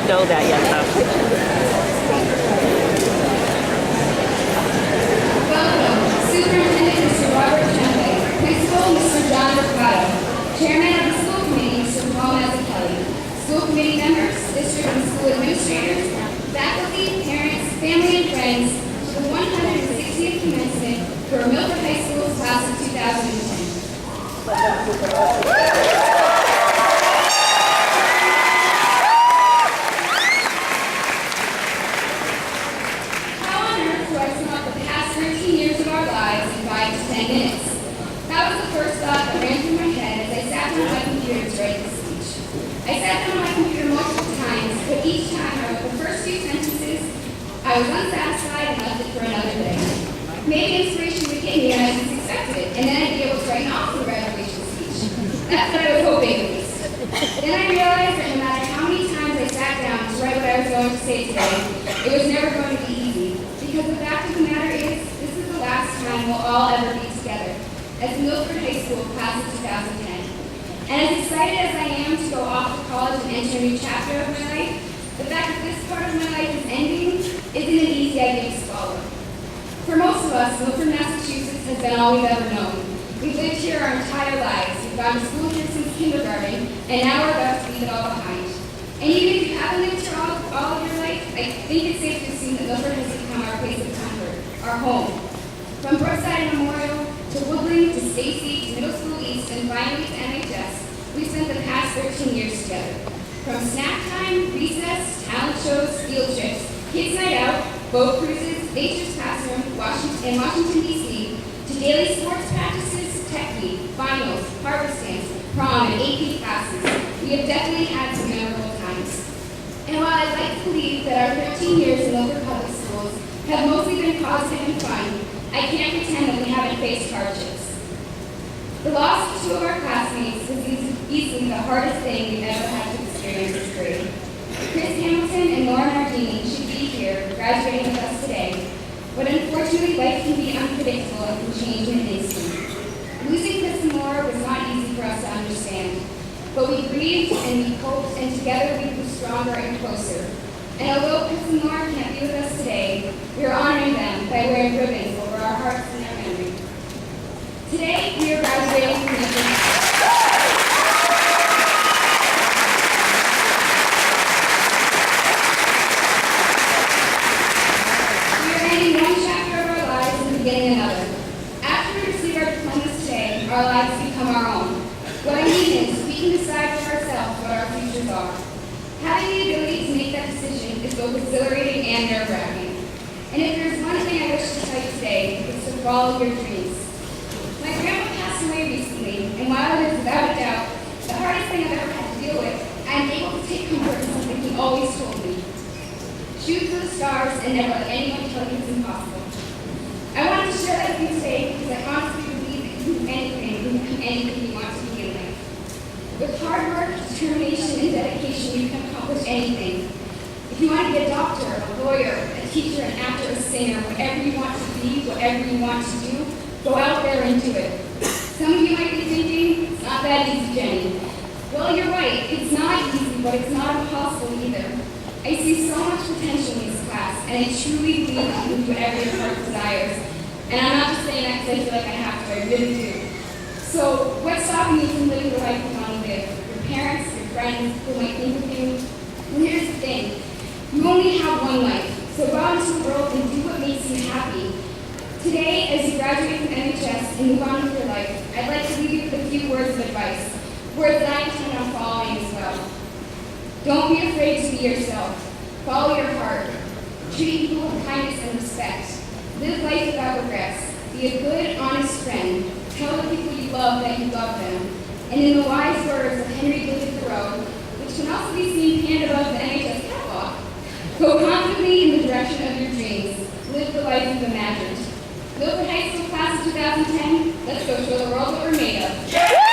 don't know that yet, though. Welcome, Superintendent Mr. Robert Tremblay, Principal Mr. John Ricardo, Chairman of the School Committee Mr. Paul Mazzucchelli, School Committee members, district and school administrators, faculty, parents, family, and friends, to the 160th commencement for Milford High School's class of 2010. How on earth do I sum up the past 13 years of our lives in 5 to 10 minutes? That was the first thought that ran through my head as I sat down on my computer to write this speech. I sat down on my computer multiple times, but each time I wrote the first few sentences, I was unsatisfied and left it for another day. Maybe inspiration would hit me and I just accepted it, and then I'd be able to write an awesome graduation speech. That's what I was hoping at least. Then I realized that no matter how many times I sat down to write what I was going to say today, it was never going to be easy. Because the fact of the matter is, this is the last time we'll all ever be together as the Milford High School class of 2010. And as excited as I am to go off to college and enter a new chapter of my life, the fact that this part of my life is ending isn't an easy idea to swallow. For most of us, Milford, Massachusetts has been all we've ever known. We've lived here our entire lives. We've gone to school here since kindergarten, and now we're about to leave it all behind. And even if you haven't lived here all of your life, I think it's safe to assume that Milford has become our place of comfort, our home. From Brookside Memorial to Woodland to Stacy to Middle School East and finally to MHS, we've spent the past 13 years together. From snack time, recess, talent shows, field trips, kids' night out, boat cruises, nature's classroom, Washington, D.C., to daily sports practices, tech week, finals, harvest dance, prom, and AP classes, we have definitely had some memorable times. And while I'd like to believe that our 13 years in Milford Public Schools have mostly been positive and fun, I can't pretend that we haven't faced hardships. The loss of 2 of our classmates was easily the hardest thing we've ever had to experience as grade. Chris Hamilton and Lauren Nardini should be here, graduating with us today, but unfortunately life can be unpredictable and can change in an instant. Losing Chris and Laura was not easy for us to understand, but we grieved and we hoped, and together we grew stronger and closer. And although Chris and Laura can't be with us today, we are honoring them by wearing ribbons over our hearts in their memory. Today, we are graduating from Milford. We are ending one chapter of our lives and beginning another. After we receive our diplomas today, our lives become our own. What I mean is, we can decide for ourselves what our futures are. Having the ability to make that decision is both exhilarating and nerve-wracking. And if there's one thing I wish to tell you today, it's to follow your dreams. My grandma passed away recently, and while it is without a doubt the hardest thing I've ever had to deal with, I'm able to take comfort in something he always told me. Shoot for the stars and never let anyone tell you it's impossible. I wanted to share that with you today because I honestly believe that you can do anything you want to be in life. With hard work, determination, and dedication, you can accomplish anything. If you want to be a doctor, a lawyer, a teacher, an actor, a singer, whatever you want to be, whatever you want to do, go out there and do it. Some of you might be thinking, it's not that easy, Jenny. Well, you're right. It's not easy, but it's not impossible either. I see so much potential in this class, and I truly believe that you can do whatever your heart desires. And I'm not just saying that because I feel like I have to, I really do. So, what's stopping you from living the life you want to live? Your parents, your friends, who might think of you? Well, here's the thing. You only have one life, so go out into the world and do what makes you happy. Today, as you graduate from MHS and move on with your life, I'd like to leave you with a few words of advice, words that I intend on following as well. Don't be afraid to be yourself. Follow your heart. Treat people with kindness and respect. Live life without regrets. Be a good, honest friend. Tell the people you love that you love them. And in the wise words of Henry David Thoreau, which can also be seen pinned above the NHS catwalk, go confidently in the direction of your dreams. Live the life you've imagined. Milford High School class of 2010, let's go show the world what we're made of.